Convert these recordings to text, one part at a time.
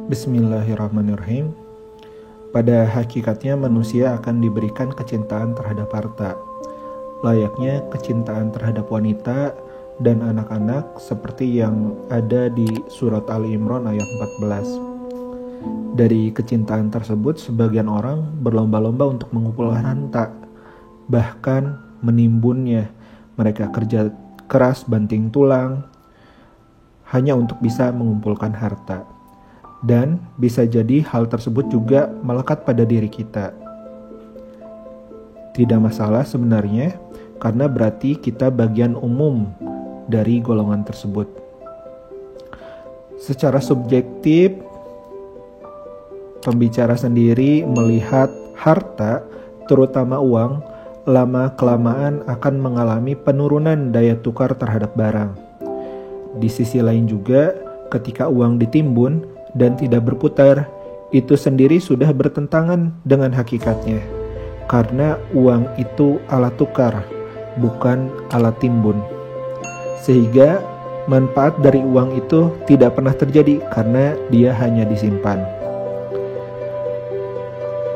Bismillahirrahmanirrahim. Pada hakikatnya manusia akan diberikan kecintaan terhadap harta, layaknya kecintaan terhadap wanita dan anak-anak seperti yang ada di surat Ali Imran ayat 14. Dari kecintaan tersebut, sebagian orang berlomba-lomba untuk mengumpulkan harta, bahkan menimbunnya. Mereka kerja keras banting tulang hanya untuk bisa mengumpulkan harta. Dan bisa jadi hal tersebut juga melekat pada diri kita. Tidak masalah sebenarnya, karena berarti kita bagian umum dari golongan tersebut. Secara subjektif, pembicara sendiri melihat harta, terutama uang, lama-kelamaan akan mengalami penurunan daya tukar terhadap barang. Di sisi lain juga, ketika uang ditimbun dan tidak berputar, itu sendiri sudah bertentangan dengan hakikatnya. Karena uang itu alat tukar, bukan alat timbun. Sehingga manfaat dari uang itu tidak pernah terjadi karena dia hanya disimpan.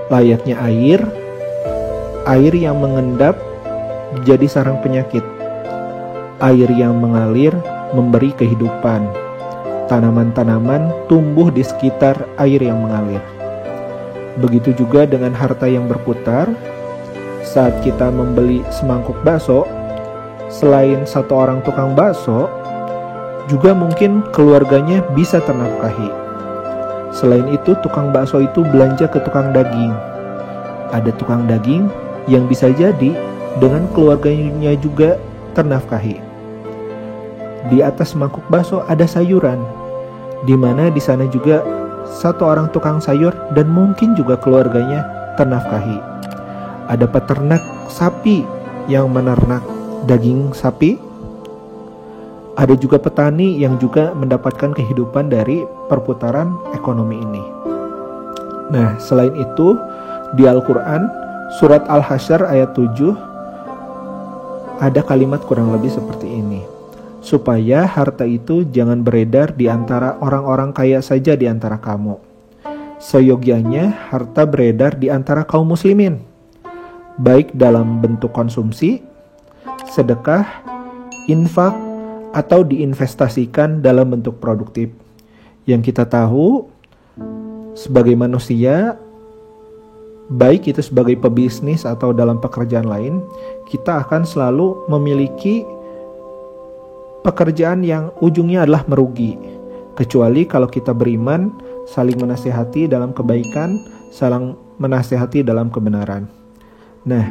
Layaknya air yang mengendap jadi sarang penyakit. Air yang mengalir memberi kehidupan. Tanaman-tanaman tumbuh di sekitar air yang mengalir. Begitu juga dengan harta yang berputar. Saat kita membeli semangkuk bakso, selain satu orang tukang bakso, juga mungkin keluarganya bisa ternafkahi. Selain itu, tukang bakso itu belanja ke tukang daging. Ada tukang daging yang bisa jadi dengan keluarganya juga ternafkahi. Di atas mangkuk bakso ada sayuran, di mana di sana juga satu orang tukang sayur dan mungkin juga keluarganya ternafkahi. Ada peternak sapi yang menernak daging sapi. Ada juga petani yang juga mendapatkan kehidupan dari perputaran ekonomi ini. Nah, selain itu di Al-Quran surat Al-Hasyr ayat 7 ada kalimat kurang lebih seperti ini. Supaya harta itu jangan beredar di antara orang-orang kaya saja di antara kamu. Seyogianya harta beredar di antara kaum muslimin, baik dalam bentuk konsumsi, sedekah, infak, atau diinvestasikan dalam bentuk produktif. Yang kita tahu, sebagai manusia, baik itu sebagai pebisnis atau dalam pekerjaan lain, kita akan selalu memiliki pekerjaan yang ujungnya adalah merugi, kecuali kalau kita beriman, saling menasihati dalam kebaikan, saling menasihati dalam kebenaran. Nah,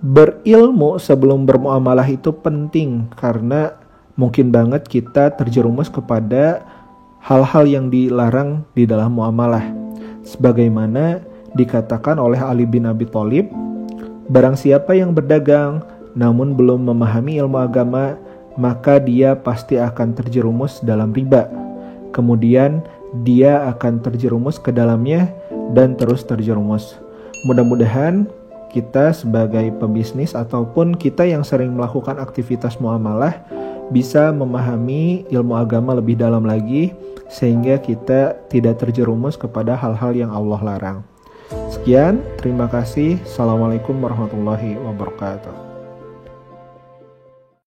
berilmu sebelum bermuamalah itu penting, karena mungkin banget kita terjerumus kepada hal-hal yang dilarang di dalam muamalah. Sebagaimana dikatakan oleh Ali bin Abi Thalib, barang siapa yang berdagang namun belum memahami ilmu agama, maka dia pasti akan terjerumus dalam riba. Kemudian dia akan terjerumus ke dalamnya dan terus terjerumus. Mudah-mudahan kita sebagai pebisnis ataupun kita yang sering melakukan aktivitas muamalah bisa memahami ilmu agama lebih dalam lagi, sehingga kita tidak terjerumus kepada hal-hal yang Allah larang. Sekian, terima kasih. Assalamualaikum warahmatullahi wabarakatuh.